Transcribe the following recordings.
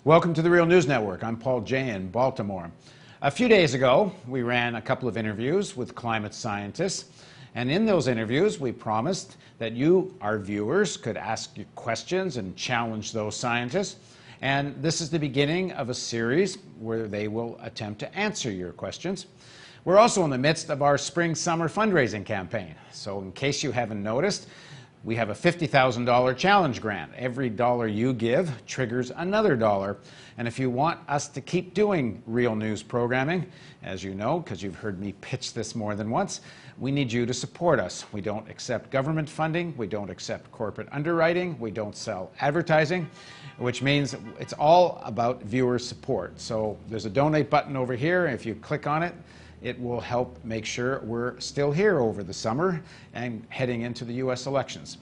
Welcome to the Real News Network. I'm Paul Jay in Baltimore. A few days ago, we ran a couple of interviews with climate scientists. And in those interviews, we promised that you, our viewers, could ask you questions and challenge those scientists. And this is the beginning of a series where they will attempt to answer your questions. We're also in the midst of our spring-summer fundraising campaign. So in case you haven't noticed, we have a $50,000 challenge grant. Every dollar you give triggers another dollar. And if you want us to keep doing real news programming, as you know, because you've heard me pitch this more than once, we need you to support us. We don't accept government funding. We don't accept corporate underwriting. We don't sell advertising, which means it's all about viewer support. So there's a donate button over here. If you click on it, it will help make sure we're still here over the summer and heading into the U.S. elections.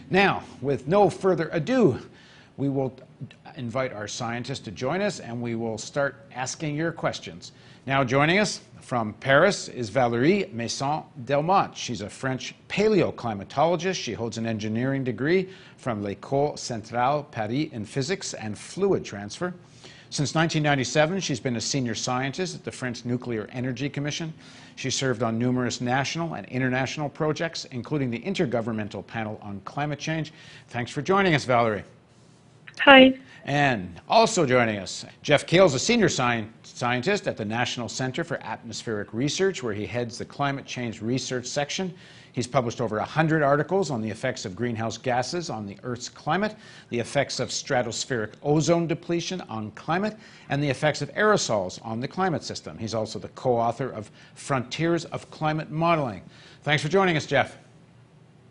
Now, with no further ado, we will invite our scientists to join us and we will start asking your questions. Now joining us from Paris is Valérie Masson-Delmotte. She's a French paleoclimatologist. She holds an engineering degree from l'École Centrale Paris in physics and fluid transfer. Since 1997, she's been a senior scientist at the French Nuclear Energy Commission. She served on numerous national and international projects, including the Intergovernmental Panel on Climate Change. Thanks for joining us, Valérie. Hi. And also joining us, Jeff Keel's a senior scientist at the National Center for Atmospheric Research, where he heads the Climate Change Research Section. He's published over 100 articles on the effects of greenhouse gases on the Earth's climate, the effects of stratospheric ozone depletion on climate, and the effects of aerosols on the climate system. He's also the co-author of Frontiers of Climate Modeling. Thanks for joining us, Jeff.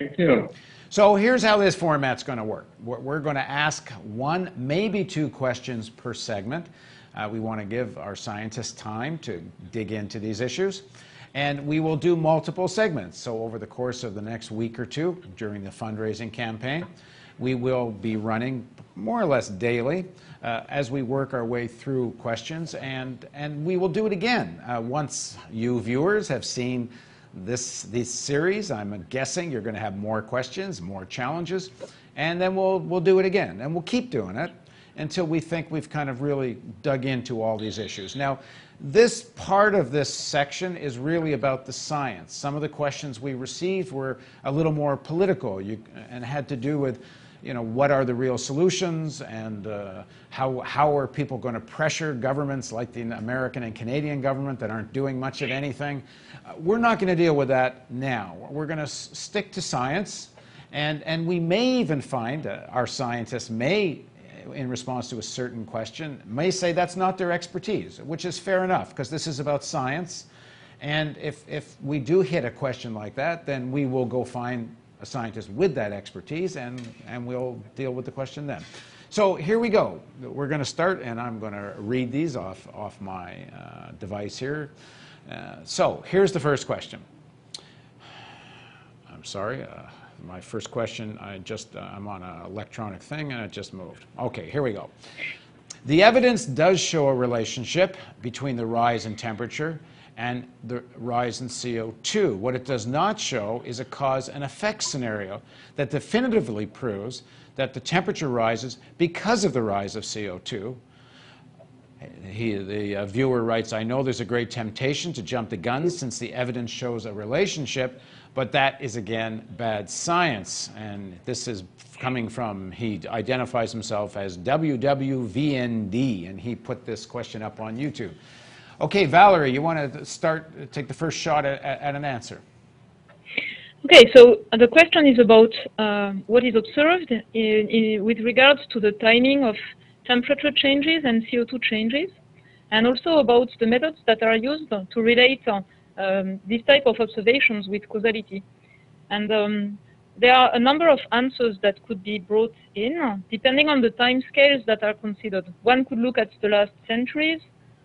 Thank you. So here's how this format's going to work. We're going to ask one, maybe two questions per segment. We want to give our scientists time to dig into these issues. And we will do multiple segments. So over the course of the next week or two during the fundraising campaign, we will be running more or less daily as we work our way through questions. And we will do it again once you viewers have seen this series. I'm guessing you're going to have more questions, more challenges, and then we'll do it again. And we'll keep doing it until we think we've kind of really dug into all these issues. Now, this part of this section is really about the science. Some of the questions we received were a little more political and had to do with, you know, what are the real solutions and how are people going to pressure governments like the American and Canadian government that aren't doing much of anything. We're not going to deal with that now. We're going to stick to science, and we may even find our scientists may, in response to a certain question, may say that's not their expertise, which is fair enough, because this is about science. And if we do hit a question like that, then we will go find a scientist with that expertise, and we'll deal with the question then. So here we go. We're going to start, and I'm going to read these off my device here. So here's the first question. I'm sorry. My first question, I'm on an electronic thing and it just moved. Okay, here we go. The evidence does show a relationship between the rise in temperature and the rise in CO2. What it does not show is a cause and effect scenario that definitively proves that the temperature rises because of the rise of CO2. The viewer writes, I know there's a great temptation to jump the gun since the evidence shows a relationship, but that is, again, bad science. And this is coming from, he identifies himself as WWVND, and he put this question up on YouTube. Okay, Valérie, you want to take the first shot at an answer? Okay, so the question is about what is observed with regards to the timing of temperature changes and CO2 changes, and also about the methods that are used to relate this type of observations with causality. And there are a number of answers that could be brought in, depending on the time scales that are considered. One could look at the last centuries,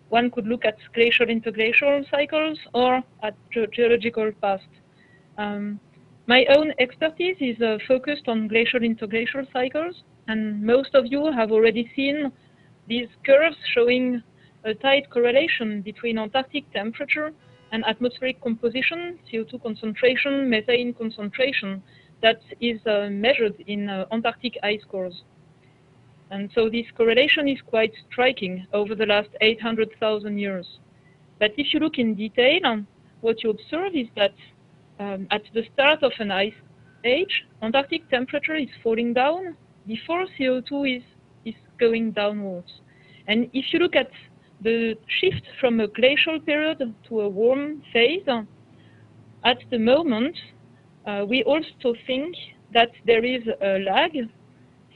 one could look at glacial-interglacial cycles, or at geological past. My own expertise is focused on glacial-interglacial cycles, and most of you have already seen these curves showing a tight correlation between Antarctic temperature and atmospheric composition, CO2 concentration, methane concentration, that is measured in Antarctic ice cores. And so this correlation is quite striking over the last 800,000 years. But if you look in detail, what you observe is that at the start of an ice age, Antarctic temperature is falling down before CO2 is going downwards. And if you look at the shift from a glacial period to a warm phase, at the moment, we also think that there is a lag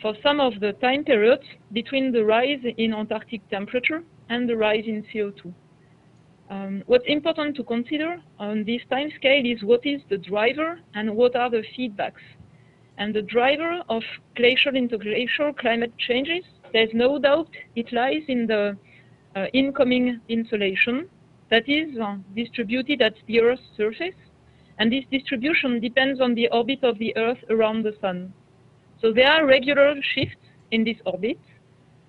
for some of the time periods between the rise in Antarctic temperature and the rise in CO2. What's important to consider on this time scale is what is the driver and what are the feedbacks. And the driver of glacial interglacial climate changes, there's no doubt it lies in the incoming insolation that is distributed at the Earth's surface. And this distribution depends on the orbit of the Earth around the Sun. So there are regular shifts in this orbit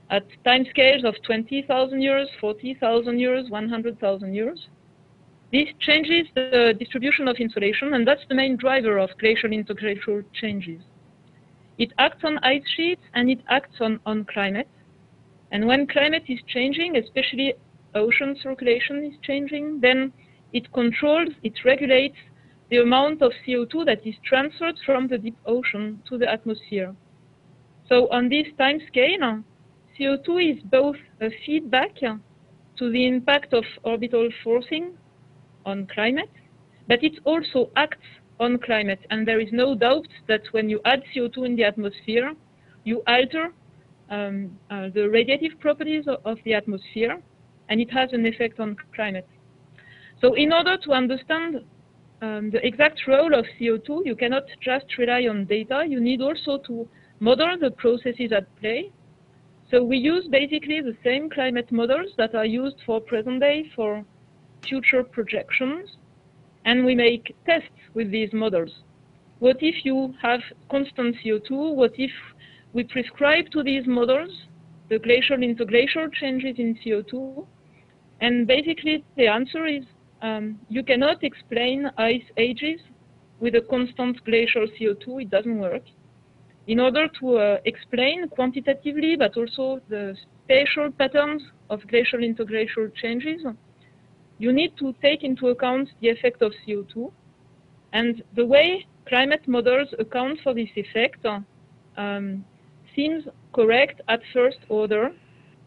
at timescales of 20,000 years, 40,000 years, 100,000 years. This changes the distribution of insolation, and that's the main driver of glacial interglacial changes. It acts on ice sheets and it acts on climate. And when climate is changing, especially ocean circulation is changing, then it controls, it regulates the amount of CO2 that is transferred from the deep ocean to the atmosphere. So on this time scale, CO2 is both a feedback to the impact of orbital forcing on climate, but it also acts on climate. And there is no doubt that when you add CO2 in the atmosphere, you alter the radiative properties of the atmosphere, and it has an effect on climate. So in order to understand the exact role of CO2, you cannot just rely on data. You need also to model the processes at play. So we use basically the same climate models that are used for present day for future projections, and we make tests with these models. What if you have constant CO2? What if we prescribe to these models the glacial interglacial changes in CO2? And basically the answer is you cannot explain ice ages with a constant glacial CO2. It doesn't work. In order to explain quantitatively, but also the spatial patterns of glacial interglacial changes, you need to take into account the effect of CO2. And the way climate models account for this effect seems correct at first order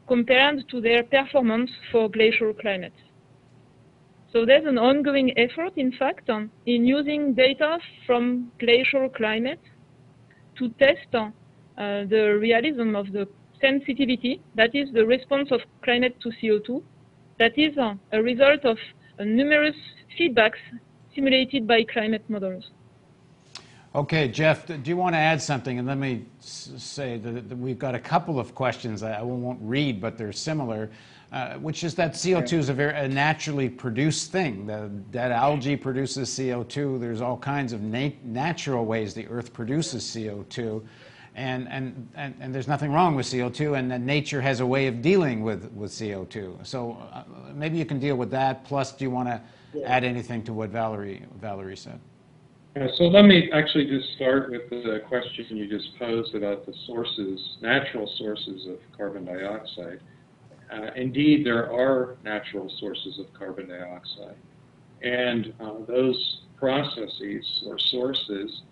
compared to their performance for glacial climate. So there's an ongoing effort, in fact, in using data from glacial climate to test the realism of the sensitivity, that is the response of climate to CO2, that is a result of numerous feedbacks simulated by climate models. Okay, Jeff, do you want to add something? And let me say that we've got a couple of questions I won't read, but they're similar, which is that CO2 is a naturally produced thing. That algae produces CO2. There's all kinds of natural ways the Earth produces CO2. And there's nothing wrong with CO2, and that nature has a way of dealing with CO2. So maybe you can deal with that. Plus, do you want to add anything to what Valerie said? So let me actually just start with the question you just posed about the sources, natural sources of carbon dioxide. Indeed, there are natural sources of carbon dioxide, and those processes or sources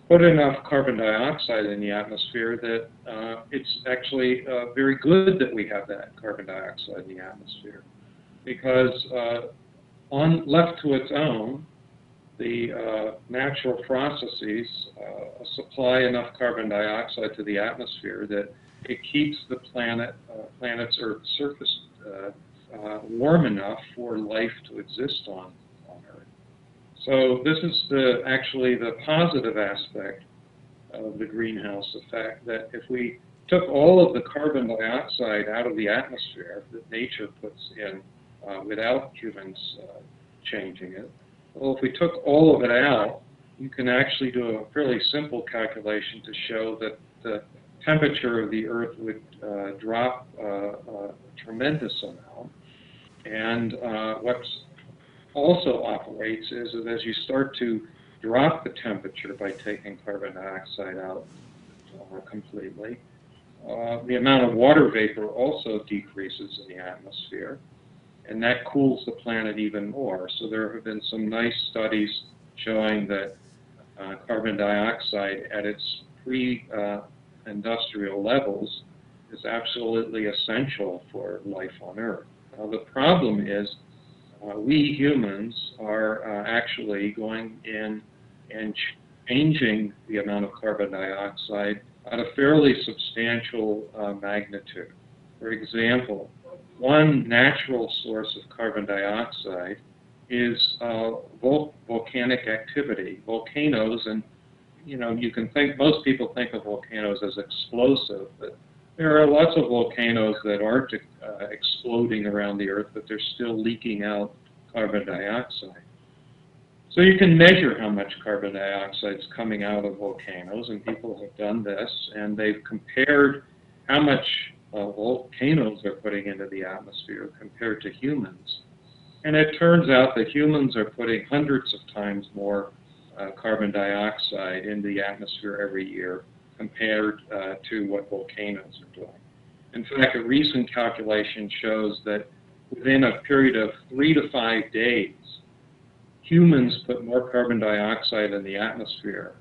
put enough carbon dioxide in the atmosphere that it's actually very good that we have that carbon dioxide in the atmosphere, because left to its own, the natural processes supply enough carbon dioxide to the atmosphere that it keeps the planet's Earth surface warm enough for life to exist on Earth. So this is actually the positive aspect of the greenhouse effect, that if we took all of the carbon dioxide out of the atmosphere that nature puts in without humans changing it, well, if we took all of it out, you can actually do a fairly simple calculation to show that the temperature of the Earth would drop a tremendous amount. And what also operates is that as you start to drop the temperature by taking carbon dioxide out completely, the amount of water vapor also decreases in the atmosphere, and that cools the planet even more. So there have been some nice studies showing that carbon dioxide at its pre-industrial levels is absolutely essential for life on Earth. Now, the problem is we humans are actually going in and changing the amount of carbon dioxide at a fairly substantial magnitude. For example, one natural source of carbon dioxide is volcanic activity. Volcanoes, and you can think, most people think of volcanoes as explosive, but there are lots of volcanoes that aren't exploding around the Earth, but they're still leaking out carbon dioxide. So you can measure how much carbon dioxide is coming out of volcanoes, and people have done this, and they've compared how much volcanoes are putting into the atmosphere compared to humans. And it turns out that humans are putting hundreds of times more carbon dioxide into the atmosphere every year compared to what volcanoes are doing. In fact, a recent calculation shows that within a period of 3 to 5 days, humans put more carbon dioxide in the atmosphere,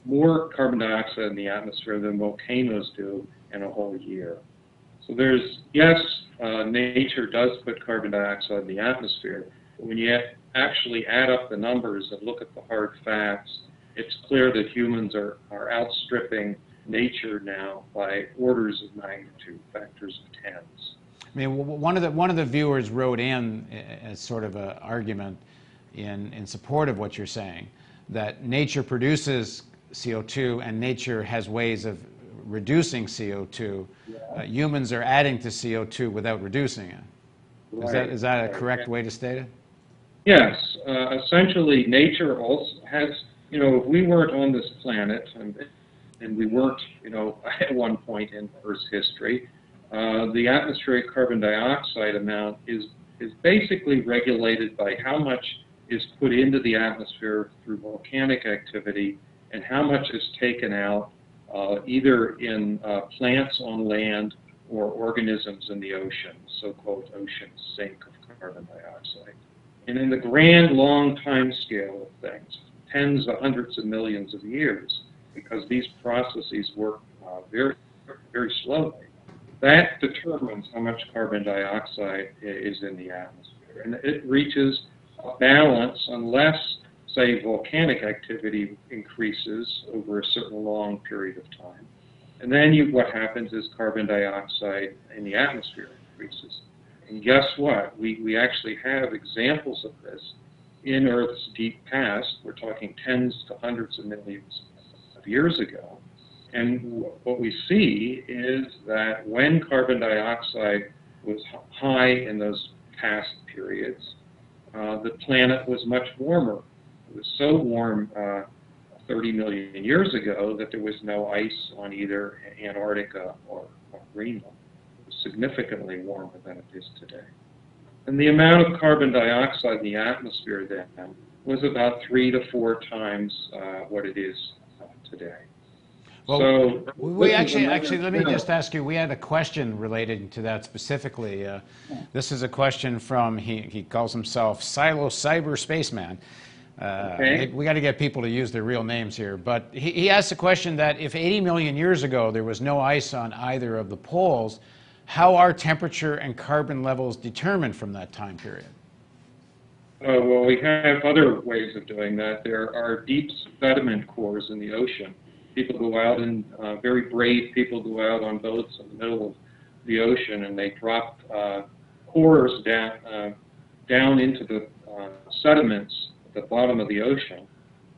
more carbon dioxide in the atmosphere than volcanoes do in a whole year. So there's, yes, nature does put carbon dioxide in the atmosphere, but when you actually add up the numbers and look at the hard facts, it's clear that humans are outstripping nature now by orders of magnitude, factors of tens. I mean, one of the viewers wrote in as sort of an argument in support of what you're saying, that nature produces CO2 and nature has ways of reducing CO2. Yeah. Humans are adding to CO2 without reducing it. Right. Is that a correct way to state it? Yes. Essentially, nature also has, if we weren't on this planet, and we weren't, at one point in Earth's history, the atmospheric carbon dioxide amount is basically regulated by how much is put into the atmosphere through volcanic activity and how much is taken out either in plants on land or organisms in the ocean, so-called ocean sink of carbon dioxide. And in the grand, long time scale of things, tens of hundreds of millions of years, because these processes work very, very slowly, that determines how much carbon dioxide is in the atmosphere. And it reaches a balance unless, say, volcanic activity increases over a certain long period of time. And then what happens is carbon dioxide in the atmosphere increases. And guess what? We actually have examples of this in Earth's deep past. We're talking tens to hundreds of millions of years ago. And what we see is that when carbon dioxide was high in those past periods, the planet was much warmer. It was so warm 30 million years ago that there was no ice on either Antarctica or Greenland. It was significantly warmer than it is today. And the amount of carbon dioxide in the atmosphere then was about 3 to 4 times what it is today. Well, so we actually, let me just ask you, we had a question related to that specifically. This is a question from, he calls himself Silo Cyber Spaceman. Okay. We got to get people to use their real names here. But he asked a question that if 80 million years ago there was no ice on either of the poles, how are temperature and carbon levels determined from that time period? Well, we have other ways of doing that. There are deep sediment cores in the ocean. People go out and, very brave people go out on boats in the middle of the ocean and they drop cores down into the sediments at the bottom of the ocean.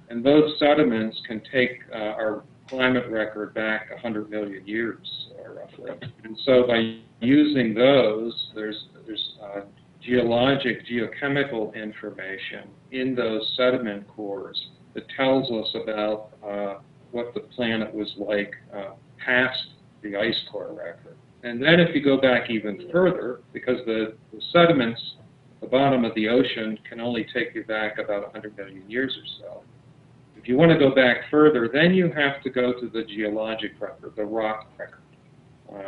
And those sediments can take our climate record back 100 million years, roughly. And so by using those, there's geologic, geochemical information in those sediment cores that tells us about what the planet was like past the ice core record. And then if you go back even further, because the sediments at the bottom of the ocean can only take you back about 100 million years or so, If you want to go back further, then you have to go to the geologic record, the rock record.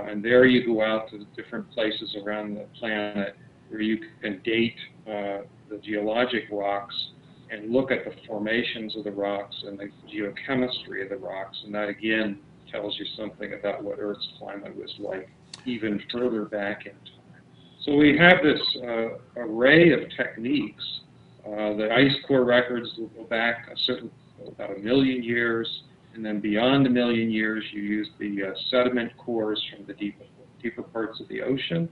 And there you go out to the different places around the planet where you can date the geologic rocks and look at the formations of the rocks and the geochemistry of the rocks. And that, again, tells you something about what Earth's climate was like even further back in time. So we have this array of techniques. The ice core records will go back about 1 million years. And then beyond 1 million years, you use the sediment cores from the deeper parts of the ocean.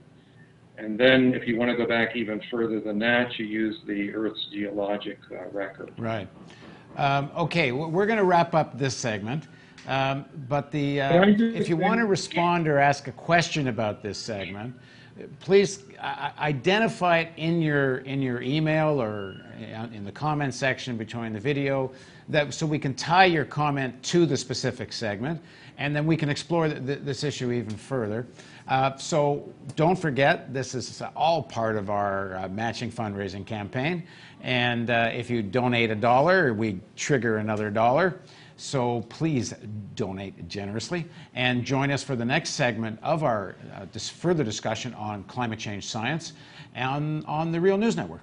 And then if you want to go back even further than that, you use the Earth's geologic record. Right. Okay, we're going to wrap up this segment. But if you want to respond or ask a question about this segment, please identify it in your email or in the comment section between the video, so we can tie your comment to the specific segment, and then we can explore this issue even further. So don't forget, this is all part of our matching fundraising campaign, and if you donate $1, we trigger another $1. So please donate generously and join us for the next segment of our further discussion on climate change science on the Real News Network.